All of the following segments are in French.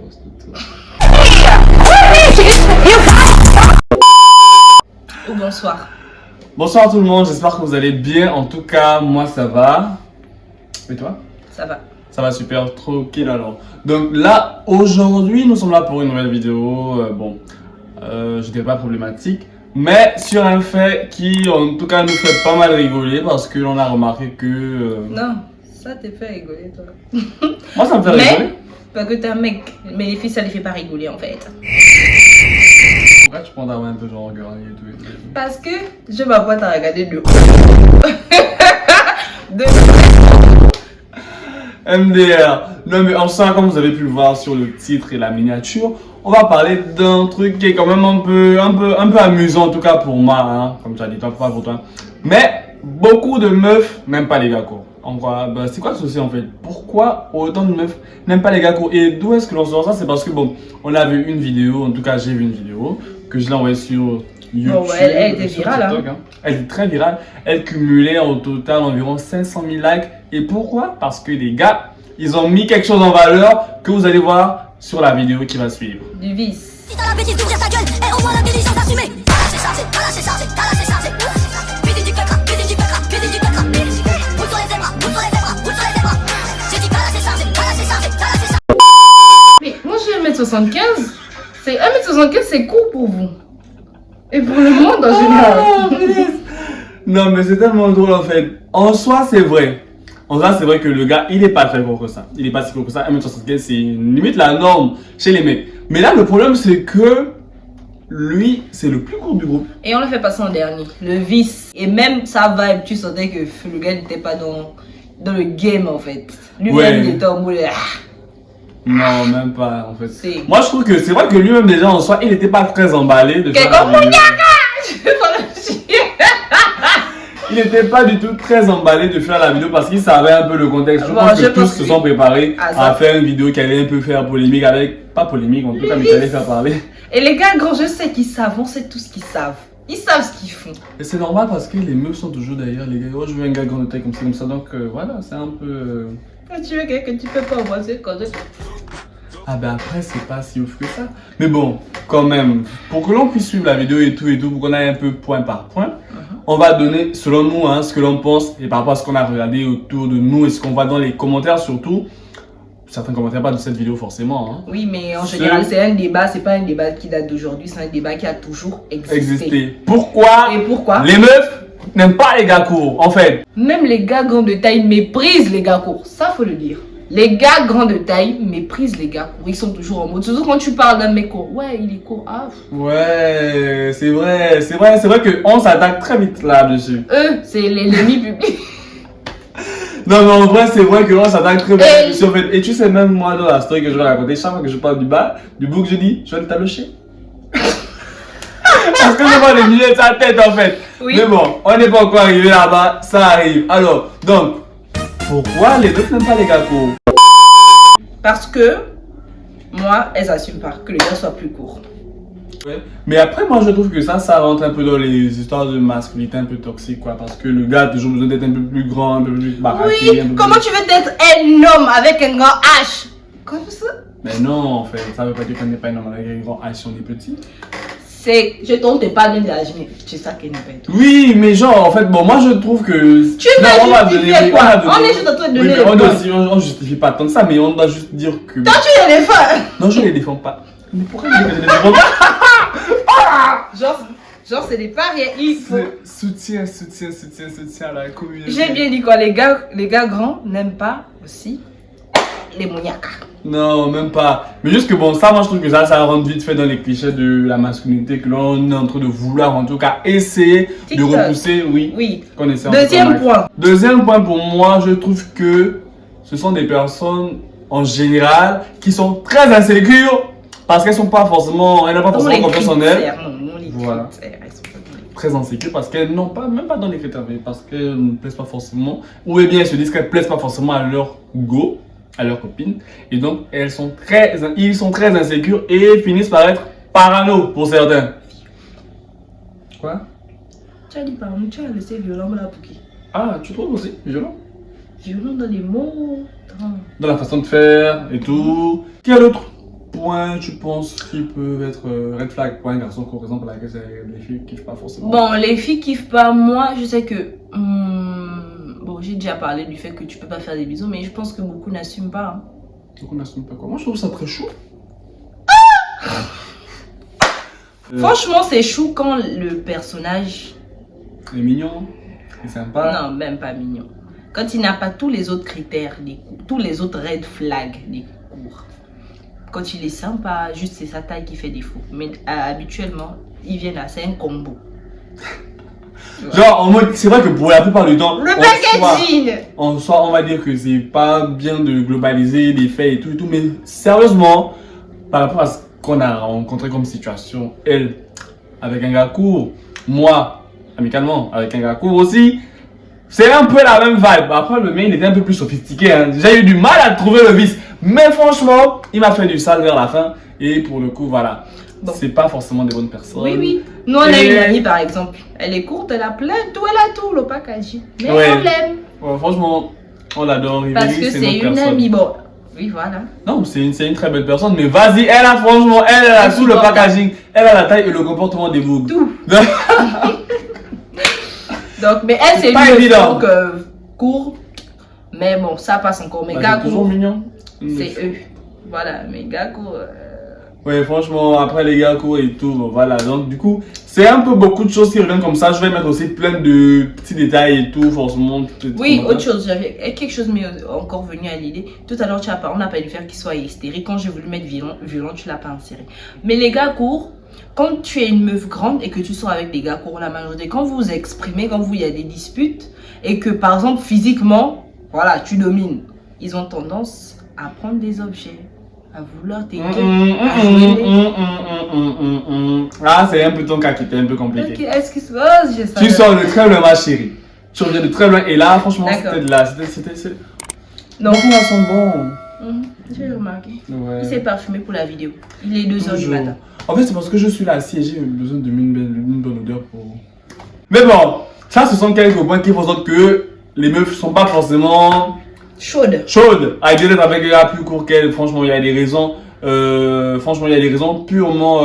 poste tout. Ou bonsoir. Bonsoir tout le monde, j'espère que vous allez bien. En tout cas, moi ça va. Et toi? Ça va. Ça va super, tranquille alors. Donc là, aujourd'hui, nous sommes là pour une nouvelle vidéo. Je dirais pas problématique, mais sur un fait qui, en tout cas, nous fait pas mal rigoler parce que l'on a remarqué que. Non, ça te fait rigoler, toi. Moi, ça me fait rigoler. Parce que t'es un mec, mais les filles, ça les fait pas rigoler en fait. Pourquoi tu prends ta main un peu genre regarder et tout, Parce que je m'apprête à regarder de haut. MDR. Non mais en soi, comme vous avez pu le voir sur le titre et la miniature, on va parler d'un truc qui est quand même un peu amusant, en tout cas pour moi, hein, comme tu as dit, toi, pas pour toi. Mais beaucoup de meufs n'aiment pas les gars courts. C'est quoi le souci en fait? Pourquoi autant de meufs n'aiment pas les gars courts? Et d'où est-ce que l'on sort ça? C'est parce que bon, on a vu une vidéo, en tout cas j'ai vu une vidéo, que je l'ai envoyée sur YouTube. Oh, ouais, elle était virale. TikTok, hein. Elle est très virale. Elle cumulait au total environ 500 000 likes. Et pourquoi? Parce que les gars, ils ont mis quelque chose en valeur que vous allez voir sur la vidéo qui va suivre. Du vice. Si t'as la bêtise d'ouvrir ta gueule, et au moins l'intelligence d'assumer. Voilà, c'est chargé, voilà, c'est chargé, voilà, c'est chargé. Cuisine du pécra, cuisine du pécra, cuisine du pécra. Roule sur les zébras, roule sur les zébras, roule sur les zébras. J'ai dit voilà, c'est chargé, voilà, c'est chargé, voilà, c'est chargé. Mais moi j'ai 1m75. C'est 1m75, c'est court pour vous. Et pour le monde en général. Non, mais c'est tellement drôle en fait. En soi, c'est vrai. En soi, c'est vrai que le gars, il n'est pas très gros que ça. Il n'est pas si gros que ça. 1m75, c'est limite la norme chez les mecs. Mais là, le problème, c'est que lui, c'est le plus court du groupe. Et on le fait passer en dernier. Le vice. Et même sa vibe, tu sentais que le gars n'était pas dans le game en fait. Lui-même, Ouais. il était en mode. Non, même pas en fait. C'est- Moi, je trouve que c'est vrai que lui-même, déjà en soi, il n'était pas très emballé de faire la Comme mon vidéo. gars. Il n'était pas du tout très emballé de faire la vidéo parce qu'il savait un peu le contexte. Je Bon, pense je que tous pense se que sont oui. préparés Ah, ça. à faire une vidéo qui allait un peu faire polémique avec. Pas polémique en tout cas, mais qui allait faire parler. Et les gars, grands, je sais qu'ils savent, on sait tout ce qu'ils savent. Ils savent ce qu'ils font. Et c'est normal parce que les meufs sont toujours derrière les gars. Oh, je veux un gars grand de taille comme ça. Donc voilà, c'est un peu. Quand tu veux quelqu'un que tu peux pas embrasser, quand je... Ah ben après, c'est pas si ouf que ça. Mais bon, quand même, pour que l'on puisse suivre la vidéo et tout, pour qu'on aille un peu point par point, on va donner, selon nous, hein, ce que l'on pense et par rapport à ce qu'on a regardé autour de nous et ce qu'on voit dans les commentaires surtout. Certains commentaires pas de cette vidéo forcément. Hein. Oui, mais en général, c'est un débat, c'est pas un débat qui date d'aujourd'hui, c'est un débat qui a toujours existé. Pourquoi Et pourquoi? les meufs n'aiment pas les gars courts, en fait? Même les gars grands de taille méprisent les gars courts, ça faut le dire. Les gars grands de taille méprisent les gars courts, ils sont toujours en mode, surtout quand tu parles d'un mec court, ouais, il est court, ah. Ouais, c'est vrai qu'on s'attaque très vite là-dessus. Eux, c'est l'ennemi public. Non mais en vrai c'est vrai que l'on s'attaque très bien Et- là-dessus, en fait. Et tu sais même moi dans la story que je vais raconter, chaque fois que je parle du book je dis je vais le talocher. Parce que je vois les milliers de sa tête en fait. Oui. Mais bon, on n'est pas encore arrivé là-bas, ça arrive. Alors, donc, pourquoi les meufs n'aiment pas les gars courts? Parce que, moi, elles assument pas que le gars soit plus court. Ouais. Mais après moi je trouve que ça rentre un peu dans les histoires de masculinité un peu toxique quoi. Parce que le gars a toujours besoin d'être un peu plus grand, un peu plus baraqué. Oui, un peu comment plus... tu veux être un homme avec un grand H? Comme ça? Mais non en fait, ça veut pas dire qu'on n'est pas un homme avec un grand H si on est petit. C'est, je t'ai pas donné d'âge, mais c'est ça qui n'est pas tout. Oui, mais genre, en fait, bon, moi je trouve que. Tu vas justifier quoi? On est juste en train de donner mais les points. on justifie pas tant que ça, mais on doit juste dire que. Toi, tu les défends. Non, je les défends pas. Mais pourquoi je les défends pas? Genre, c'est des parias. Il faut. Soutien à la communauté. J'ai bien dit quoi, les gars grands n'aiment pas aussi les moniakas. Non, même pas. Mais juste que bon, ça, moi je trouve que ça rentre vite fait dans les clichés de la masculinité que l'on est en train de vouloir, en tout cas, essayer TikTok. de repousser, oui. Oui. Qu'on essaie en Deuxième tout cas, point. Deuxième point pour moi, je trouve que ce sont des personnes en général qui sont très insécures parce qu'elles n'ont pas forcément confiance en elles. Voilà. Très insécures parce qu'elles n'ont pas, même pas dans les critères, mais parce qu'elles ne plaisent pas forcément, ou bien elles se disent qu'elles ne plaisent pas forcément à leur go, à leurs copines, et donc ils sont très insécures et finissent par être parano pour certains. Quoi? Tu as dit par nous, tu as laissé violent là pour qui? Ah, tu trouves aussi violent? Violent dans les mots. Dans la façon de faire et tout. Qui est l'autre? points tu penses qui peuvent être red flag pour un garçon, par exemple, à laquelle les filles kiffent pas forcément? Bon, les filles kiffent pas. Moi, je sais que. Bon, j'ai déjà parlé du fait que tu peux pas faire des bisous, mais je pense que beaucoup n'assument pas. Hein. Donc on n'assume pas quoi? Moi, je trouve ça très chou. Franchement, c'est chou quand le personnage. Il est mignon, il est sympa. Non, même pas mignon. Quand il n'a pas tous les autres critères, des cours, tous les autres red flags des cours. Quand il est sympa, juste c'est sa taille qui fait défaut. Mais habituellement, ils viennent là, c'est un combo. Genre, en mode, c'est vrai que pour la plupart du temps, Le packaging! En soi, on va dire que c'est pas bien de globaliser les faits et tout, mais sérieusement, par rapport à ce qu'on a rencontré comme situation, elle, avec un gars court, moi, amicalement, avec un gars court aussi, c'est un peu la même vibe. Après, le mien, il était un peu plus sophistiqué. Hein. J'ai eu du mal à trouver le vice. Mais franchement, il m'a fait du sale vers la fin. Et pour le coup, voilà. Bon. C'est pas forcément des bonnes personnes. Oui, oui. Nous, on a une amie, par exemple. Elle est courte, elle a plein tout, elle a tout, le packaging. Mais ouais. On l'aime. Ouais, franchement, on l'adore. Parce que c'est une personne. Amie. Bon, oui, voilà. Non, c'est une très belle personne. Mais vas-y, elle a franchement, elle a tout le packaging. Elle a la taille et le comportement des bougs. Tout. Donc, mais elle, c'est lui donc court. Mais bon, ça passe encore. Mais gars toujours mignon. C'est eux. Voilà, mais gars court. Ouais, franchement, après les gars courts et tout, bon, voilà. Donc, du coup, c'est un peu beaucoup de choses qui reviennent comme ça. Je vais mettre aussi plein de petits détails et tout, forcément. Oui, autre chose. J'avais quelque chose m'est encore venu à l'idée. Tout à l'heure, on n'a pas dû faire qu'il soit hystérique. Quand j'ai voulu mettre violent, tu l'as pas inséré. Mais les gars courts, quand tu es une meuf grande et que tu sors avec des gars courts, la majorité, quand vous vous exprimez, quand il y a des disputes, et que par exemple, physiquement, voilà, tu domines, ils ont tendance à prendre des objets. À vouloir t'aider. Ah, c'est un peu ton cas qui était un peu compliqué. Ok, excuse-moi, je sais. Tu sors de très loin, ma chérie. Tu reviens de très loin. Et là, franchement, c'était de là. C'était. Non. Les filles sont bons. J'ai remarqué. Ouais. Il s'est parfumé pour la vidéo. Il est 2h du matin. En fait, c'est parce que je suis là assis et j'ai besoin d'une bonne odeur pour. Mais bon, ça, ce sont quelques points qui font que les meufs sont pas forcément. Chaude à l'idée d'être avec des gars plus courts qu'elle. Franchement, il y a des raisons. Franchement, il y a des raisons purement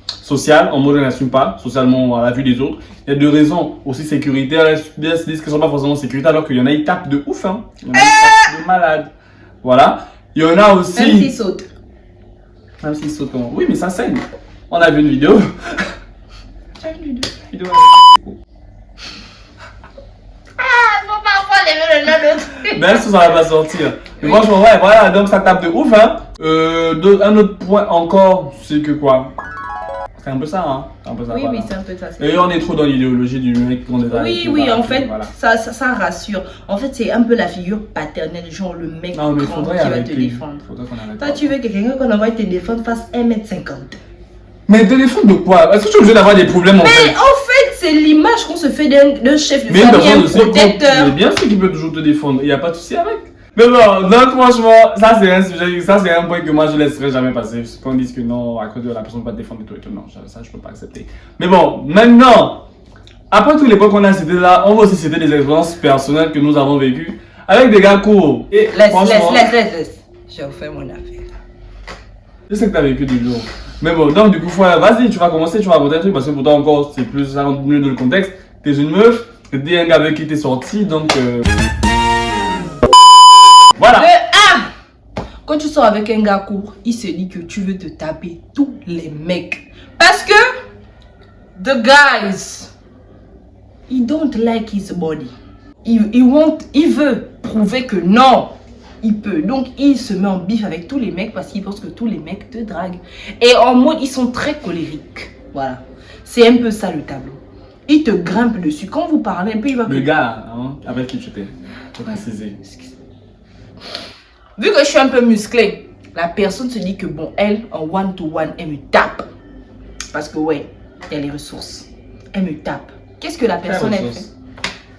sociales. En mode, elles n'assument pas socialement à la vue des autres. Il y a des raisons aussi sécuritaires. Elles se disent qu'elles ne sont pas forcément sécuritaires alors qu'il y en a, ils tapent de ouf. Hein. Il y en a, ils tapent de malade. Voilà. Il y en a aussi. Même s'ils sautent. Même s'ils sautent comment? Oui, mais ça saigne. On a vu une vidéo. Tu as vu une vidéo? Même si ça va pas sortir. Mais franchement, ouais, voilà, donc ça tape de ouf, hein. Un autre point encore, c'est que quoi? C'est un peu ça, hein. Un peu ça, oui, voilà. oui, c'est un peu ça. Et on est trop dans l'idéologie du mec qu'on est dans. Oui, oui, voilà, en fait, voilà. ça rassure. En fait, c'est un peu la figure paternelle, genre le mec grand qui va te défendre. Toi, tu veux que quelqu'un qu'on envoie te défendre fasse 1m50. Mais te défendre de quoi? Est-ce que tu es obligé d'avoir des problèmes en fait? Mais en fait, c'est l'image qu'on se fait d'un chef de famille, un protecteur. Mais bien sûr qu'il peut toujours te défendre, il n'y a pas de souci avec. Mais bon, donc franchement, ça c'est un sujet, ça c'est un point que moi je laisserai jamais passer. Qu'on dise que non, à cause de la personne ne peut pas te défendre et tout, non, ça je peux pas accepter. Mais bon, maintenant, après tous les points qu'on a cités là, on va aussi citer des expériences personnelles que nous avons vécues avec des gars courts. Et laisse. J'ai offert mon affaire. Je sais que tu as vécu du lourd. Mais bon, donc du coup, vas-y, tu vas commencer, tu vas raconter un truc parce que pour toi encore, c'est plus ça rentre mieux dans le contexte. T'es une meuf, t'es un gars avec qui t'es sorti, donc voilà. Quand tu sors avec un gars court, il se dit que tu veux te taper tous les mecs. Parce que the guys, he don't like his body. Il veut prouver que non. Il peut. Donc, il se met en bif avec tous les mecs parce qu'il pense que tous les mecs te draguent. Et en mode, ils sont très colériques. Voilà. C'est un peu ça le tableau. Il te grimpe dessus. Quand vous parlez un peu, il va... Le gars, hein, avec qui tu étais, pour préciser. Vu que je suis un peu musclé, la personne se dit que bon, elle, en one-to-one, elle me tape. Parce que ouais, il y a les ressources. Elle me tape. Qu'est-ce que la personne, elle fait?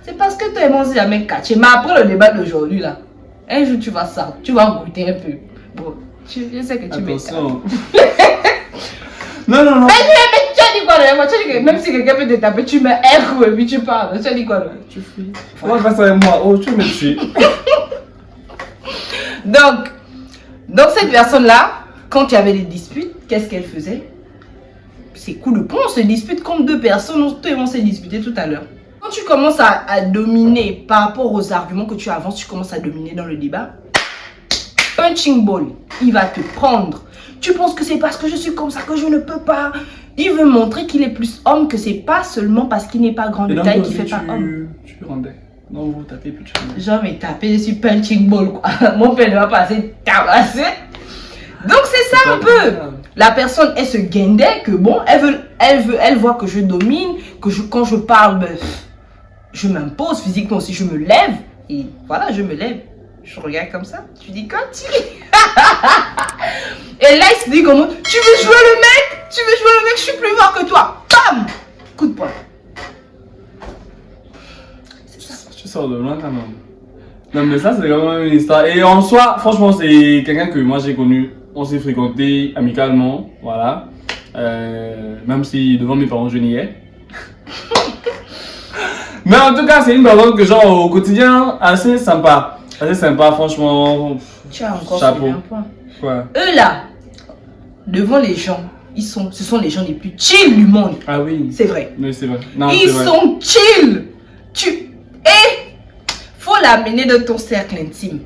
C'est parce que toi et moi, c'est la même catch. Mais après le débat d'aujourd'hui, là, un jour, tu vas ça, tu vas goûter un peu. Bon, je sais que tu m'étais. Non. Mais tu as dit quoi là? Tu as dit que même si quelqu'un peut te taper, tu mets un coup et puis tu parles. Tu as dit quoi là? Tu fuis. Moi, je passe avec moi. Oh, tu me tues. Donc cette personne-là, quand il y avait des disputes, qu'est-ce qu'elle faisait? C'est coup de poing, on se dispute comme deux personnes, ils vont se disputer tout à l'heure. Quand tu commences à dominer par rapport aux arguments que tu avances, tu commences à dominer dans le débat. Punching ball, il va te prendre. Tu penses que c'est parce que je suis comme ça que je ne peux pas. Il veut montrer qu'il est plus homme, que c'est pas seulement parce qu'il n'est pas grand de taille qu'il fait pas homme. Tu rendais. Non, vous tapez plus de Jamais tapé dessus punching ball quoi. Mon père ne va pas se tabasser. Donc c'est ça un peu. La personne, elle se guindait que bon, elle voit que je domine, que quand je parle, ben, je m'impose physiquement aussi, je me lève. Et voilà, je me lève. Je regarde comme ça. Tu dis continue. Et là, il se dit comment? Tu veux jouer le mec? Tu veux jouer le mec? Je suis plus fort que toi. Bam! Coup de poing. C'est ça. Tu sors de loin quand même. Non, mais ça, c'est quand même une histoire. Et en soi, franchement, c'est quelqu'un que moi j'ai connu. On s'est fréquenté amicalement. Voilà. Même si devant mes parents, je niais. Mais en tout cas, c'est une personne que, genre, au quotidien, assez sympa. Assez sympa, franchement. Tu as encore chapeau. un point. Ouais. Eux là, devant les gens, ce sont les gens les plus chill du monde. Ah oui. C'est vrai. Oui, c'est vrai. Non, Ils sont chill. Faut l'amener de ton cercle intime.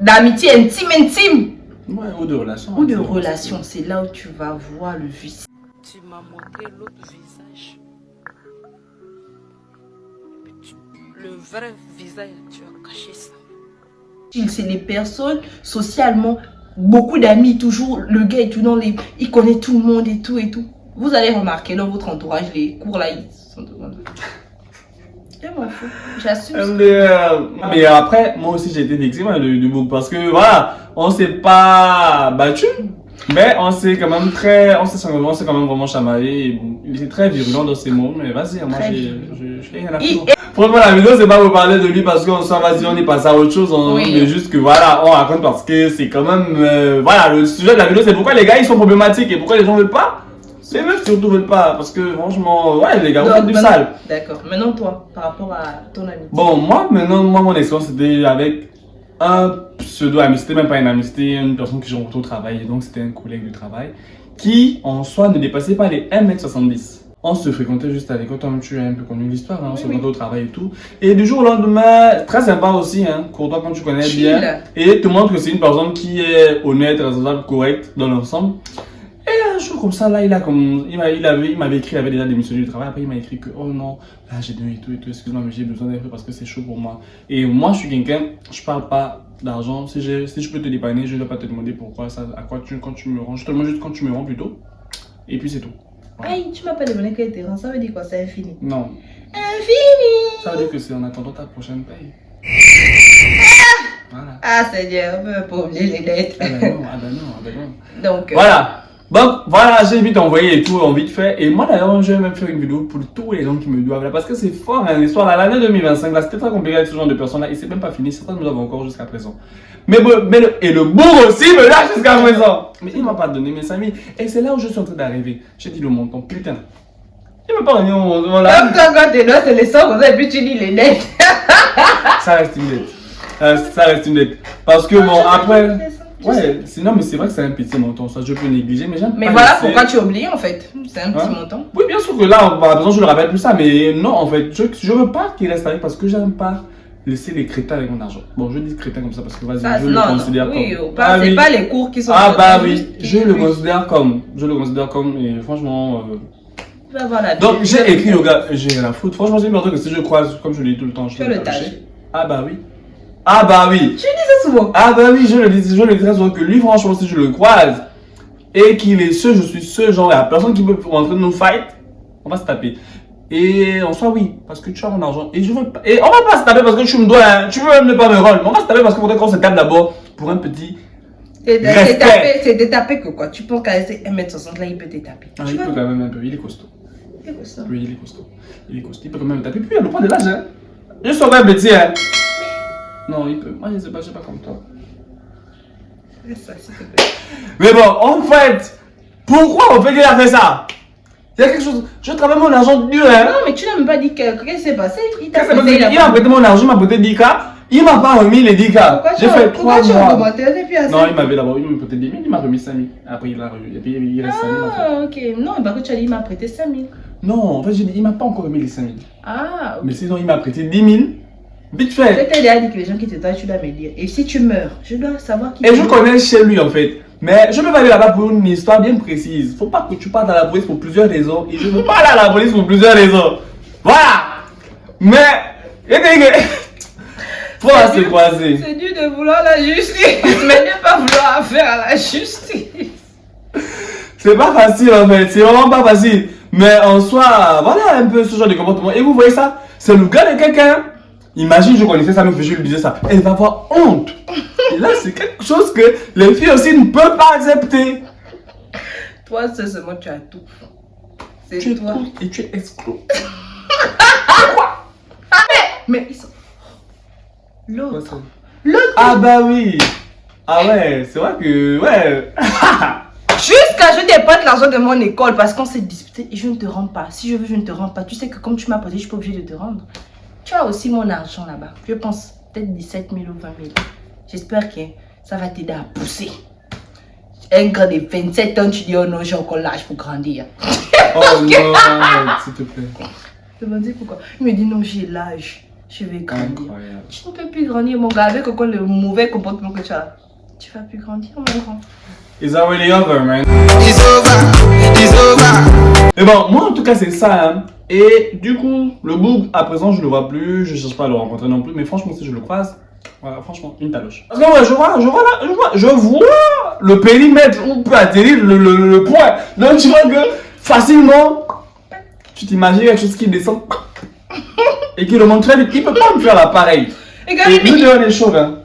D'amitié intime. Ouais, ou de relation. Ou de relation. C'est là où tu vas voir le vice. Tu m'as montré l'autre visage. Le vrai visage, tu as caché ça. C'est les personnes socialement, beaucoup d'amis, toujours le gars est tout dans les... Il connaît tout le monde et tout. Vous allez remarquer dans votre entourage, les cours là, ils sont devant. J'assume. Mais après, moi aussi j'ai été victime du bouc parce que voilà, on s'est pas battu, mais on s'est quand même vraiment chamaillé. Et bon, il était très virulent dans ses mots, mais vas-y, moi j'ai rien à faire. Franchement, la vidéo, c'est pas vous parler de lui parce qu'on s'en va dire, on est passé à autre chose, mais juste que voilà, on raconte parce que c'est quand même, voilà, le sujet de la vidéo, c'est pourquoi les gars ils sont problématiques et pourquoi les gens veulent pas. Les meufs surtout veulent pas, parce que franchement, ouais les gars, vous faites du sale. D'accord, maintenant toi, par rapport à ton ami. Bon, moi mon expérience c'était avec un pseudo-ami, c'était même pas une amie, c'était une personne que j'ai rencontrée au travail, donc c'était un collègue du travail, qui en soi ne dépassait pas les 1m70. On se fréquentait juste à l'école, toi-même tu as un peu connu l'histoire, hein, on se fréquentait au travail et tout. Et du jour au lendemain, très sympa aussi, hein, courtois quand tu connais bien. Et te montre que c'est une personne qui est honnête, raisonnable, correcte dans l'ensemble. Et un jour comme ça, là, il m'avait écrit, il avait déjà démissionné du travail. Après, il m'a écrit que, oh non, là j'ai donné et tout, excuse-moi, mais j'ai besoin d'un peu parce que c'est chaud pour moi. Et moi, je suis quelqu'un, je parle pas d'argent. Si je peux te dépanner, je ne dois pas te demander pourquoi, ça, à quoi quand tu me rends. Je te demande juste quand tu me rends plutôt. Et puis c'est tout. Voilà. Aïe, tu m'as pas demandé quel terrain, ça veut dire quoi? C'est infini. Non. Infini. Ça veut dire que c'est en attendant ta prochaine paye. Voilà. Ah, Seigneur, on peut pas oublier les dettes. Ah ben non. Donc, voilà. Donc voilà, j'ai vite envoyé et tout, en vite fait. Et moi d'ailleurs, je vais même faire une vidéo pour tous les gens qui me doivent là. Parce que c'est fort, hein, l'histoire là, l'année 2025, là, c'était très compliqué avec ce genre de personnes là. Et c'est même pas fini, certains me doivent encore jusqu'à présent. Mais le bourg aussi me lâche jusqu'à présent. Mais il m'a pas donné mes amis. Et c'est là où je suis en train d'arriver. J'ai dit le montant, putain. Il m'a pas donné mon montant là. Comme quand tes notes, c'est les sons, et puis tu dis les dettes. Ça reste une dette. Ça reste une dette. Parce que bon, après. Ouais, sinon, mais c'est vrai que c'est un petit montant, ça je peux négliger, mais j'aime pas. Mais voilà pourquoi tu as oublié en fait, c'est un petit montant. Oui, bien sûr que là, par exemple, je le rappelle plus ça, mais non, en fait, je veux pas qu'il reste avec parce que j'aime pas laisser les crétins avec mon argent. Bon, je dis crétin comme ça parce que vas-y, je le considère comme. Oui, c'est pas les cours qui sont. Ah bah oui, je le considère comme, et franchement. Donc j'ai écrit au gars, j'ai la faute. Franchement, c'est une personne que si je croise, comme je le dis tout le temps, je peux le tâcher. Ah bah oui. Ah bah oui. Tu dis ça souvent. Ah bah oui, je le dis très souvent que lui, franchement, si je le croise et qu'il est je suis ce genre, la personne qui peut rentrer dans nos fight, on va se taper. Et en soi, oui, parce que tu as mon argent. Et je veux pas. Et on va pas se taper parce que tu me dois, hein, tu veux même ne pas me rôle. On va se taper parce qu'il faudrait qu'on se tape d'abord pour un petit. C'est de taper que quoi. Tu penses qu'à 1m60 là, il peut te taper. Ah, il peut quand même un peu, il est costaud. Il est costaud. Oui, il est costaud. Il est costaud. Il peut quand même me taper. Puis il a le poids de l'âge, hein. Je suis un petit, hein. Non, il peut. Moi, je sais pas comme toi. Mais bon, en fait, pourquoi on fait qu'il a fait ça? Il y a quelque chose. Je travaille mon argent dur, hein. Non, mais tu n'as même pas dit qu'est-ce qui s'est passé. Il t'a prêté mon argent, il m'a prêté 10K. Il m'a pas remis les 10K. J'ai fait 3 mois. Non, il m'avait d'abord, il m'a prêté 10 000, il m'a remis 5 000. Après, il a remis. Et puis, il reste 5 000 en fait. Ah, ok. Non, bah, que tu as dit, il m'a prêté 5 000. Non, en fait, j'ai dit, il m'a pas encore remis les 5 000. Ah, ok. Mais sinon, il m'a prêté 10 000. Vite fait. Je t'ai déjà dit que les gens qui te donnent, tu dois me dire. Et si tu meurs, je dois savoir qui. Et je connais chez lui en fait. Mais je ne veux pas aller là-bas pour une histoire bien précise. Faut pas que tu partes à la police pour plusieurs raisons. Et je ne veux pas aller à la police pour plusieurs raisons. Voilà. Mais, il faut se croiser. C'est dur de vouloir la justice, mais ne pas vouloir affaire à la justice. C'est pas facile en fait. C'est vraiment pas facile. Mais en soi, voilà un peu ce genre de comportement. Et vous voyez ça? C'est le gars de quelqu'un. Imagine, je connaissais ça, mais je lui disais ça. Elle va avoir honte. Et là, c'est quelque chose que les filles aussi ne peuvent pas accepter. Toi, c'est seulement tu as tout. C'est Tu es toi. con et tu es escroc. Mais ils sont. L'autre. Ah bah oui. Ah ouais, c'est vrai que... Ouais. Jusqu'à je dépense l'argent de mon école parce qu'on s'est disputé et je ne te rends pas. Si je veux, je ne te rends pas. Tu sais que comme tu m'as posé, je suis pas obligée de te rendre. Tu as aussi mon argent là-bas. Je pense peut-être 17 000 ou 20 000. J'espère que ça va t'aider à pousser. Un gars de 27 ans, tu dis oh non, j'ai encore l'âge pour grandir. Oh non, arrête, s'il te plaît. Je me dis pourquoi. Il me dit non, j'ai l'âge. Je vais grandir. Incroyable. Tu ne peux plus grandir, mon gars, avec le mauvais comportement que tu as. Tu vas plus grandir, mon grand. It's already over, man. It's over. Et bon, moi en tout cas, c'est ça. Hein. Et du coup, le boug, à présent, je le vois plus. Je cherche pas à le rencontrer non plus. Mais franchement, si je le croise, voilà, franchement, une taloche. Parce que ouais, je vois le périmètre où peut atterrir le point. Donc tu vois que facilement, tu t'imagines quelque chose qui descend et qui remonte très vite. Il peut pas me faire l'appareil. Et Et nous deux, on est chauds, hein.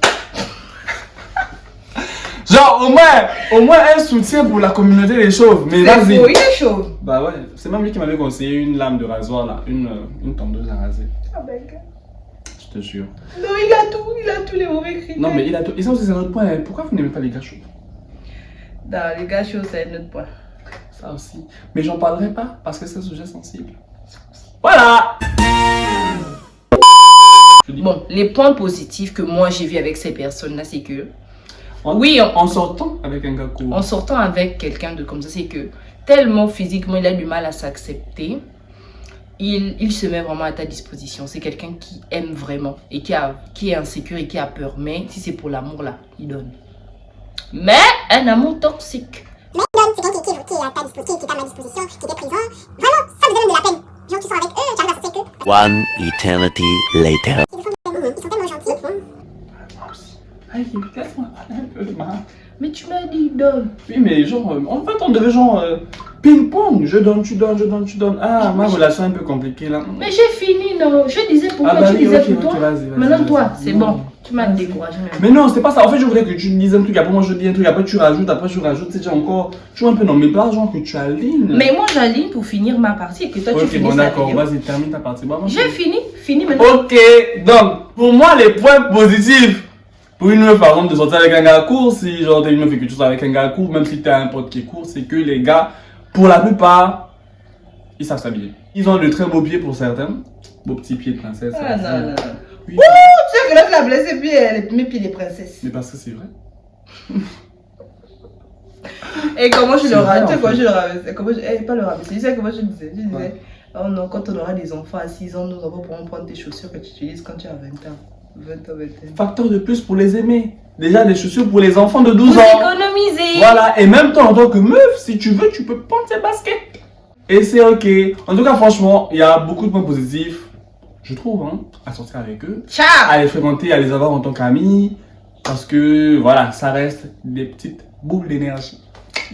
Genre, au moins un soutien pour la communauté des chauves. Mais vas-y. il est chaud. Bah ouais, c'est même lui qui m'avait conseillé une lame de rasoir là, une tondeuse à raser. Ah ben, Je te jure. non, il a tous les mauvais critères. Non mais il a tout. Et ça aussi c'est un autre point. Pourquoi vous n'aimez pas les gars chauves? Dans les gars chauds, c'est un autre point. Ça aussi. Mais j'en parlerai pas parce que c'est un sujet sensible. Voilà. Bon, les points positifs que moi j'ai vu avec ces personnes-là, c'est que En sortant avec un gars court. en sortant avec quelqu'un de comme ça, c'est que tellement physiquement il a du mal à s'accepter, il se met vraiment à ta disposition. C'est quelqu'un qui aime vraiment et qui est insécure et qui a peur. Mais si c'est pour l'amour là, il donne. Mais un amour toxique. Mais donne, c'est quelqu'un qui est à ta disposition, qui est à ma disposition, qui est présent. Vraiment, ça vous donne de la peine. Genre, tu sors avec eux, tu arrives à sortir avec eux. One eternity later. Ils sont tellement gentils. Moi aussi. Allez, laisse-moi parler un peu de ma... Mais tu m'as dit donne. Oui mais genre, en fait on devait genre ping-pong. Je donne, tu donnes, je donne, tu donnes. Ah, ma relation est un peu compliquée là. Mais j'ai fini, non. Je disais pourquoi bah tu oui, disais ok, pour ok, toi. vas-y, Maintenant toi, vas-y. c'est Non. bon. Tu m'as découragé. Mais non, c'est pas ça. En fait, je voudrais que tu me dises un truc, après moi je dis un truc, après tu rajoutes, c'est déjà encore. Tu vois un peu, non, mais pas genre que tu alignes. Mais moi j'aligne pour finir ma partie et que toi tu Ok, finisses bon, la d'accord, vidéo. vas-y, termine ta partie. Bon, J'ai fini maintenant. Ok, donc, pour moi, les points positifs pour une meuf, par exemple, de sortir avec un gars court, si genre t'es une meuf et que tu sors avec un gars court, même si t'as un pote qui est court, c'est que les gars, pour la plupart, ils savent s'habiller. Ils ont de très beaux pieds pour certains, beaux petits pieds de princesse. Ah ça, non, non. Oui, Tu sais que l'autre l'a blessé puis mes pieds de princesse. mais parce que c'est vrai. Et comment je C'est le vrai, rabaisse? en Comment fait. je le rabaisse? Comment je... pas le rabaisser. Tu sais comment je disais? Je disais, Ouais. oh non, quand on aura des enfants à 6 ans, nos enfants pourront prendre tes chaussures que tu utilises quand tu as 20 ans. 20 ans, 21. Facteur de plus pour les aimer. Déjà des chaussures pour les enfants de 12 Vous ans. économisez. Voilà, et même toi en tant que meuf, si tu veux, tu peux prendre tes baskets. Et c'est ok. En tout cas, franchement, il y a beaucoup de points positifs, je trouve, hein, à sortir avec eux. Ciao. À les fréquenter, à les avoir en tant qu'amis. Parce que, voilà, ça reste des petites boules d'énergie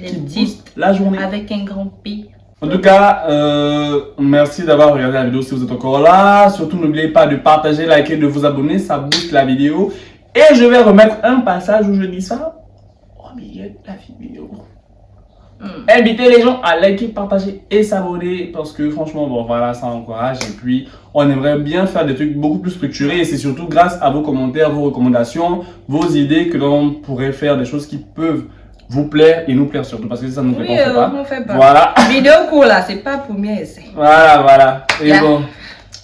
Les qui petites boostent la journée. avec un grand P. En tout cas, merci d'avoir regardé la vidéo si vous êtes encore là. Surtout, n'oubliez pas de partager, liker, de vous abonner. Ça booste la vidéo. Et je vais remettre un passage où je dis ça au milieu de la vidéo. Invitez les gens à liker, partager et s'abonner parce que franchement, bon voilà, ça encourage. Et puis, on aimerait bien faire des trucs beaucoup plus structurés. Et c'est surtout grâce à vos commentaires, vos recommandations, vos idées que l'on pourrait faire des choses qui peuvent vous plaire et nous plaire surtout. Parce que ça nous plaît Oui, pas, on fait pas. Voilà. Vidéo court là, c'est pas premier essai. Voilà, voilà. Et Yeah. bon,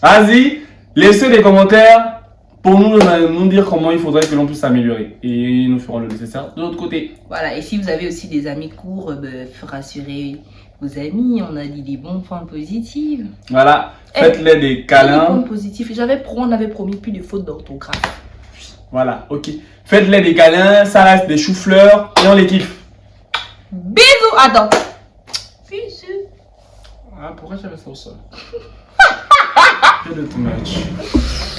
vas-y, laissez des commentaires, pour nous dire comment il faudrait que l'on puisse s'améliorer. Et nous ferons le nécessaire de l'autre côté. Voilà, et si vous avez aussi des amis courts, rassurez vos amis, on a dit des bons points positifs. Voilà, faites-les des Des câlins. points positifs. On avait promis plus de fautes d'orthographe. Voilà, ok. Faites-les des câlins, ça reste des choux-fleurs et on les kiffe. Bisous, attends. Bisous. Ah, pourquoi j'avais ça au sol? C'est de too much.